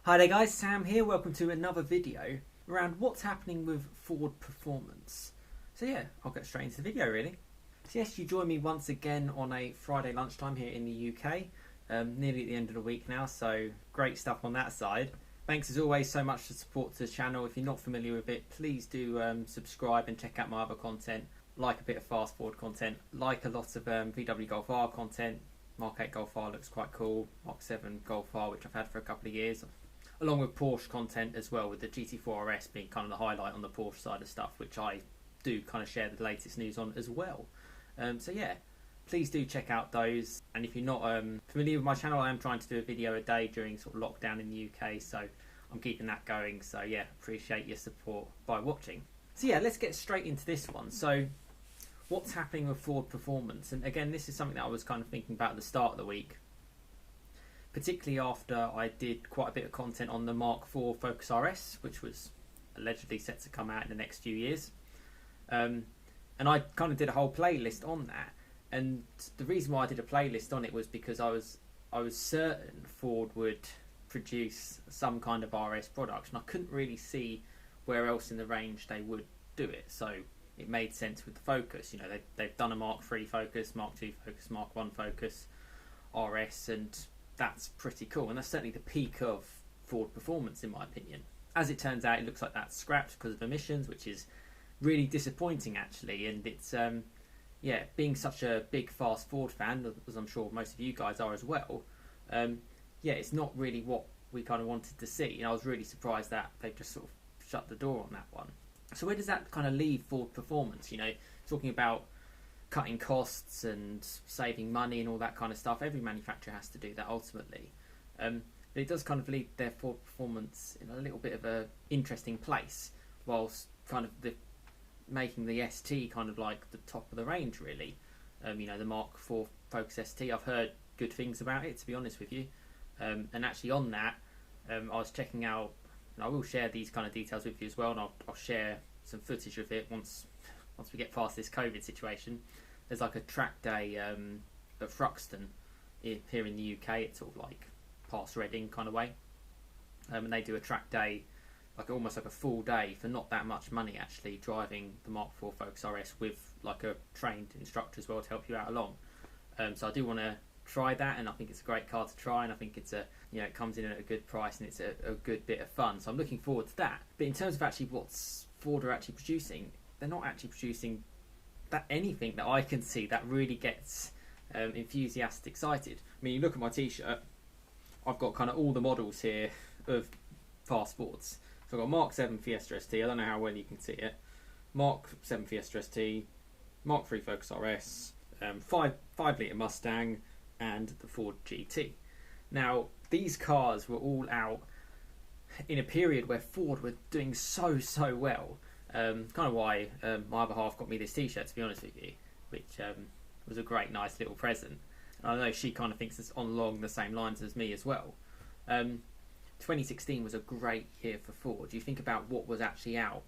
Hi there guys, Sam here. Welcome to another video around what's happening with Ford Performance. So yeah, I'll get straight into the video really. So yes, you join me once again on a Friday lunchtime here in the UK. Nearly at the end of the week now, so great stuff on that side. Thanks as always so much for support to the channel. If you're not familiar with it, please do subscribe and check out my other content. Like a bit of fast forward content, like a lot of VW Golf R content. Mark 8 Golf R looks quite cool. Mark 7 Golf R, which I've had for a couple of years. Along with Porsche content as well, with the GT4 RS being kind of the highlight on the Porsche side of stuff, which I do kind of share the latest news on as well. So yeah, please do check out those. And if you're not familiar with my channel, I am trying to do a video a day during sort of lockdown in the UK, so I'm keeping that going. So yeah, appreciate your support by watching. So yeah, let's get straight into this one. So what's happening with Ford Performance? And again, this is something that I was kind of thinking about at the start of the week, particularly after I did quite a bit of content on the Mark IV Focus RS, which was allegedly set to come out in the next few years. And I kind of did a whole playlist on that. And the reason why I did a playlist on it was because I was certain Ford would produce some kind of RS product, and I couldn't really see where else in the range they would do it. So it made sense with the Focus. You know, they've done a Mark III Focus, Mark II Focus, Mark I Focus, RS, and that's pretty cool, and that's certainly the peak of Ford Performance in my opinion. As it turns out, it looks like that's scrapped because of emissions, which is really disappointing actually. And it's yeah, being such a big fast Ford fan, as I'm sure most of you guys are as well, yeah, it's not really what we kind of wanted to see, and I was really surprised that they've just sort of shut the door on that one. So where does that kind of leave Ford Performance? You know, talking about cutting costs and saving money and all that kind of stuff. Every manufacturer has to do that ultimately. But it does kind of leave their Ford Performance in a little bit of a interesting place, whilst kind of making the ST kind of like the top of the range really. You know, the Mark IV Focus ST, I've heard good things about it, to be honest with you. And actually on that, I was checking out, and I will share these kind of details with you as well, and I'll share some footage of it once we get past this COVID situation. There's like a track day at Thruxton here in the UK. It's sort of like past Reading kind of way, and they do a track day, like almost like a full day for not that much money actually, driving the Mark IV Focus RS with like a trained instructor as well to help you out along. So I do want to try that, and I think it's a great car to try, and I think it's it comes in at a good price, and it's a good bit of fun. So I'm looking forward to that. But in terms of actually what's Ford are actually producing, they're not actually producing anything that I can see that really gets enthusiasts excited. I mean, you look at my t-shirt, I've got kind of all the models here of fast Fords. So I've got Mark 7 Fiesta ST, I don't know how well you can see it, Mark 7 Fiesta ST, Mark III Focus RS, 5 litre Mustang, and the Ford GT. Now, these cars were all out in a period where Ford were doing so well. Kind of why my other half got me this t-shirt, to be honest with you, which was a great nice little present. And I know she kind of thinks it's along the same lines as me as well. 2016 was a great year for Ford. You think about what was actually out.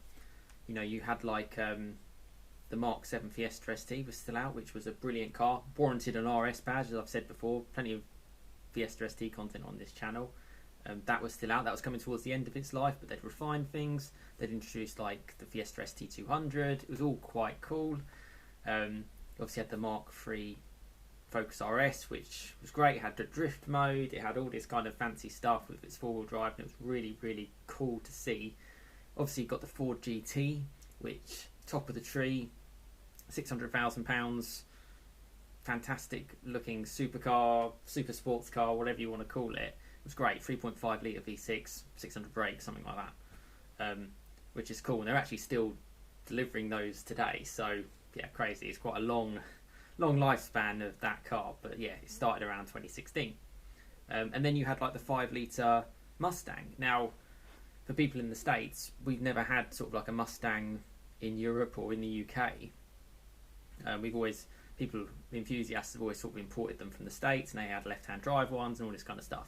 You know, you had like the Mark 7 Fiesta ST was still out, which was a brilliant car, warranted an RS badge, as I've said before. Plenty of Fiesta ST content on this channel. That was still out. That was coming towards the end of its life, but they'd refined things. They'd introduced like the Fiesta ST200. It was all quite cool. Obviously had the Mark III Focus RS, which was great. It had the drift mode. It had all this kind of fancy stuff with its four-wheel drive, and it was really, really cool to see. Obviously, you got the Ford GT, which top of the tree, £600,000, fantastic looking supercar, super sports car, whatever you want to call it. It was great, 3.5 litre V6, 600 brakes, something like that, which is cool. And they're actually still delivering those today. So yeah, crazy. It's quite a long lifespan of that car. But yeah, it started around 2016. And then you had like the 5 litre Mustang. Now, for people in the States, we've never had sort of like a Mustang in Europe or in the UK. Enthusiasts have always sort of imported them from the States, and they had left-hand drive ones and all this kind of stuff.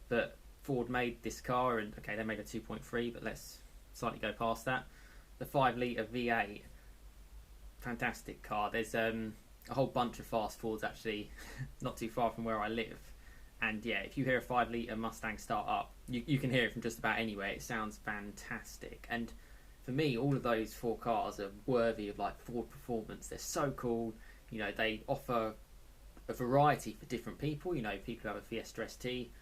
But Ford made this car, and okay, they made a 2.3, but let's slightly go past that. The 5 litre V8, fantastic car. There's a whole bunch of fast Fords actually not too far from where I live, and yeah, if you hear a 5 litre Mustang start up, you can hear it from just about anywhere. It sounds fantastic, and for me, all of those 4 cars are worthy of like Ford Performance. They're so cool. You know, they offer a variety for different people. You know, people who have a Fiesta ST,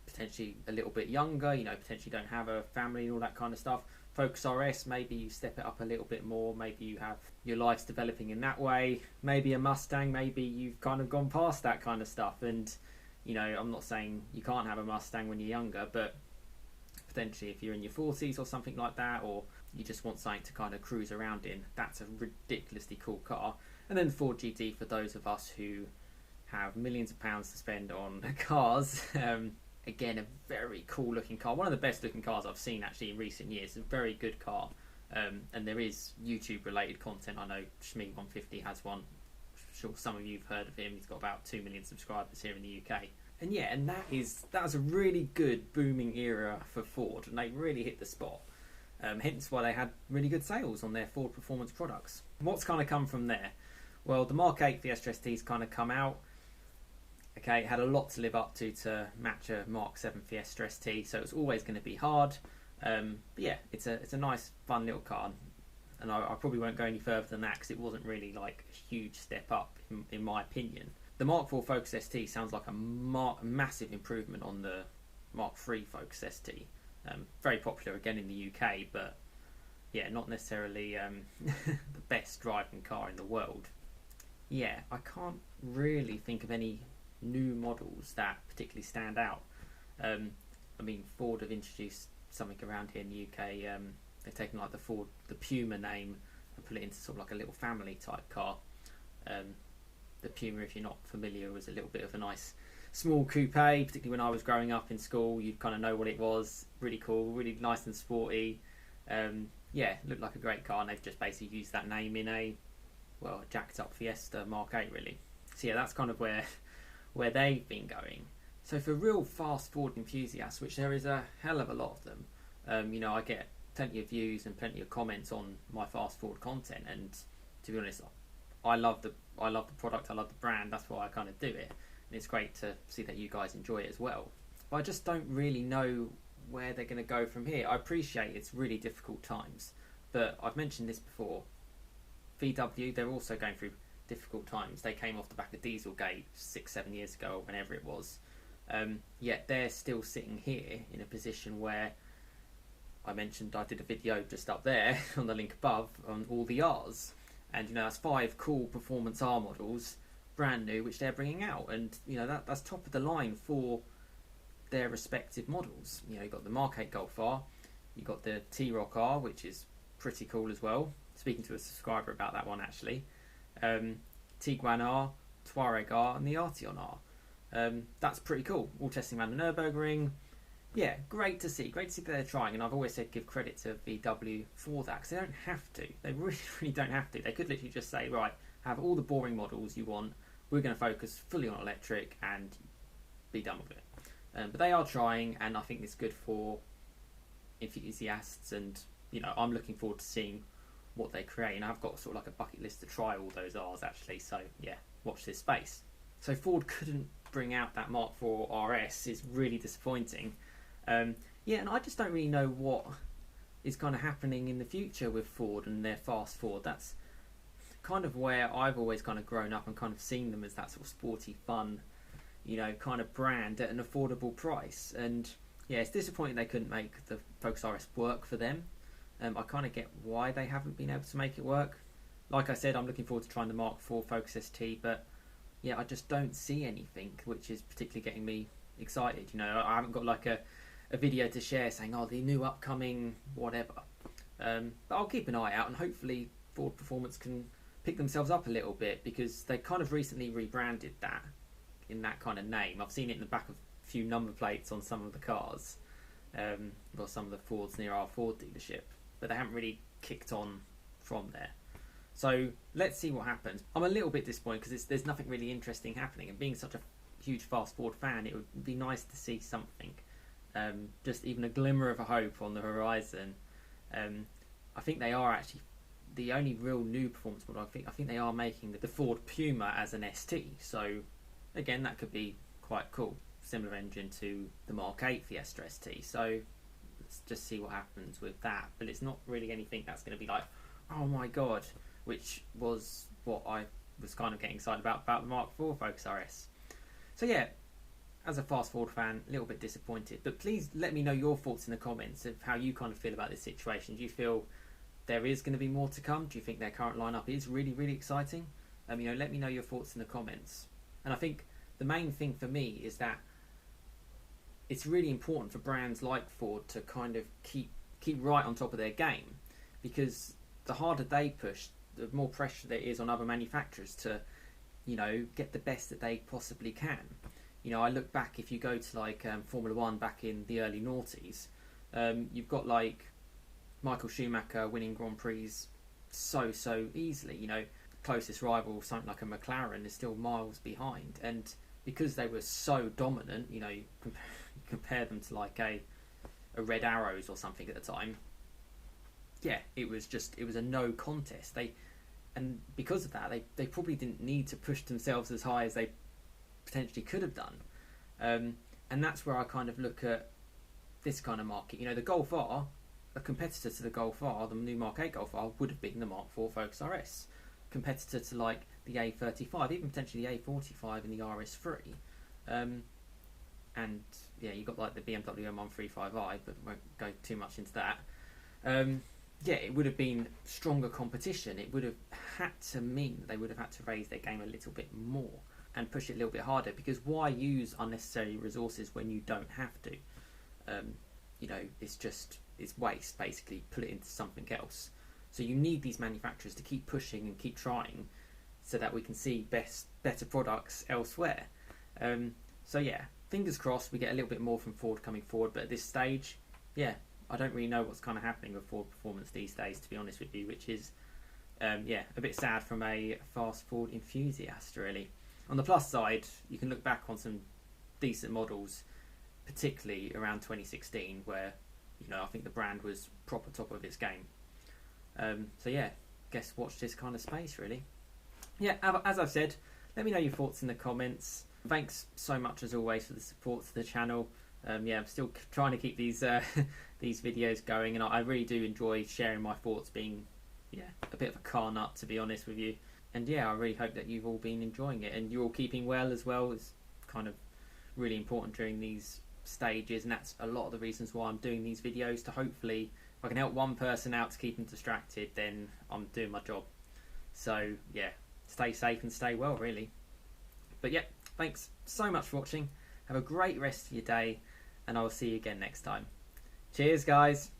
potentially a little bit younger, you know, potentially don't have a family and all that kind of stuff. Focus RS, maybe you step it up a little bit more, maybe you have your life's developing in that way. Maybe a Mustang, maybe you've kind of gone past that kind of stuff, and you know, I'm not saying you can't have a Mustang when you're younger, but potentially if you're in your 40s or something like that, or you just want something to kind of cruise around in, that's a ridiculously cool car. And then the Ford GT for those of us who have millions of pounds to spend on cars. Again, a very cool looking car, one of the best looking cars I've seen actually in recent years. A very good car, and there is YouTube related content. I know Shmee150 has one. I'm sure some of you have heard of him. He's got about 2 million subscribers here in the UK. And yeah, and that was a really good booming era for Ford, and they really hit the spot. Hence why they had really good sales on their Ford Performance products. What's kind of come from there? Well, the Mark 8 Fiesta ST's kind of come out. Okay, it had a lot to live up to match a Mark 7 Fiesta ST, so it's always going to be hard. But yeah, it's a nice, fun little car, and I probably won't go any further than that because it wasn't really like a huge step up in my opinion. The Mark 4 Focus ST sounds like a massive improvement on the Mark 3 Focus ST. Very popular again in the UK, but yeah, not necessarily the best driving car in the world. Yeah, I can't really think of any new models that particularly stand out. I mean, Ford have introduced something around here in the UK. They've taken like the Puma name and put it into sort of like a little family type car. The Puma, if you're not familiar, was a little bit of a nice small coupe. Particularly when I was growing up in school, you'd kind of know what it was. Really cool, really nice and sporty. Yeah, looked like a great car, and they've just basically used that name in a jacked up Fiesta Mark 8 really. So yeah, that's kind of where they've been going. So for real fast Ford enthusiasts, which there is a hell of a lot of them, you know, I get plenty of views and plenty of comments on my fast Ford content, and to be honest, I love the product, I love the brand. That's why I kind of do it, and it's great to see that you guys enjoy it as well. But I just don't really know where they're going to go from here. I appreciate it's really difficult times, but I've mentioned this before. VW, they're also going through difficult times. They came off the back of Dieselgate 6-7 years ago, or whenever it was. Yet they're still sitting here in a position where I mentioned I did a video just up there on the link above on all the R's, and you know, that's 5 cool performance R models, brand new, which they're bringing out, and you know, that's top of the line for their respective models. You know, you've got the Mark 8 Golf R, you've got the T-Roc R, which is pretty cool as well. Speaking to a subscriber about that one actually. Tiguan R, Touareg R, and the Arteon R. That's pretty cool. All testing around the Nürburgring. Yeah, great to see. Great to see that they're trying. And I've always said give credit to VW for that, because they don't have to. They really, really don't have to. They could literally just say, right, have all the boring models you want. We're going to focus fully on electric and be done with it. But they are trying, and I think it's good for enthusiasts. And you know, I'm looking forward to seeing what they create, and I've got sort of like a bucket list to try all those R's actually, so yeah, watch this space. So Ford couldn't bring out that Mark IV RS is really disappointing. Yeah, and I just don't really know what is kind of happening in the future with Ford and their fast Ford. That's kind of where I've always kind of grown up and kind of seen them as that sort of sporty, fun, you know, kind of brand at an affordable price. And yeah, it's disappointing they couldn't make the Focus RS work for them. I kind of get why they haven't been able to make it work. Like I said, I'm looking forward to trying the Mark IV Focus ST, but yeah, I just don't see anything which is particularly getting me excited. You know, I haven't got like a video to share saying, oh, the new upcoming whatever. But I'll keep an eye out, and hopefully Ford Performance can pick themselves up a little bit, because they kind of recently rebranded that in that kind of name. I've seen it in the back of a few number plates on some of the cars, or some of the Fords near our Ford dealership, but they haven't really kicked on from there. So let's see what happens. I'm a little bit disappointed because there's nothing really interesting happening, and being such a huge fast Ford fan, it would be nice to see something, just even a glimmer of a hope on the horizon. I think they are actually the only real new performance model. I think they are making the Ford Puma as an ST, so again, that could be quite cool. similar engine to the Mark 8 Fiesta ST. So let's just see what happens with that. But it's not really anything that's going to be like, oh my god, which was what I was kind of getting excited about the Mark 4 Focus RS. So yeah, as a Fast Forward fan, a little bit disappointed. But please let me know your thoughts in the comments of how you kind of feel about this situation. Do you feel there is going to be more to come? Do you think their current lineup is really, really exciting? Let me know your thoughts in the comments. And I think the main thing for me is that it's really important for brands like Ford to kind of keep right on top of their game, because the harder they push, the more pressure there is on other manufacturers to, get the best that they possibly can. I look back, if you go to like Formula One back in the early noughties, you've got like Michael Schumacher winning Grand Prix so easily. Closest rival, something like a McLaren, is still miles behind, and because they were so dominant, compare them to like a Red Arrows or something at the time. Yeah, it was a no contest. And because of that, they probably didn't need to push themselves as high as they potentially could have done. And that's where I kind of look at this kind of market. The Golf R, a competitor to the Golf R, the new Mark 8 Golf R, would have been the Mark 4 Focus RS. Competitor to like the A35, even potentially the A45 and the RS3. And yeah, you got like the BMW M135i, but won't go too much into that. Yeah, it would have been stronger competition. It would have had to mean that they would have had to raise their game a little bit more and push it a little bit harder, because why use unnecessary resources when you don't have to? It's waste, basically. Put it into something else. So you need these manufacturers to keep pushing and keep trying so that we can see better products elsewhere. So yeah, fingers crossed we get a little bit more from Ford coming forward, but at this stage, yeah, I don't really know what's kind of happening with Ford performance these days, to be honest with you, which is a bit sad from a Fast Forward enthusiast, really. On the plus side, you can look back on some decent models, particularly around 2016, where I think the brand was proper top of its game. So yeah, guess watch this kind of space, really. Yeah, as I've said, let me know your thoughts in the comments. Thanks so much as always for the support to the channel. I'm still trying to keep these these videos going, and I really do enjoy sharing my thoughts, being a bit of a car nut, to be honest with you. And yeah, I really hope that you've all been enjoying it and you're all keeping well as well. It's kind of really important during these stages, and that's a lot of the reasons why I'm doing these videos, to hopefully, if I can help one person out to keep them distracted, then I'm doing my job. So yeah, stay safe and stay well, really. But yeah, thanks so much for watching. Have a great rest of your day, and I will see you again next time. Cheers, guys.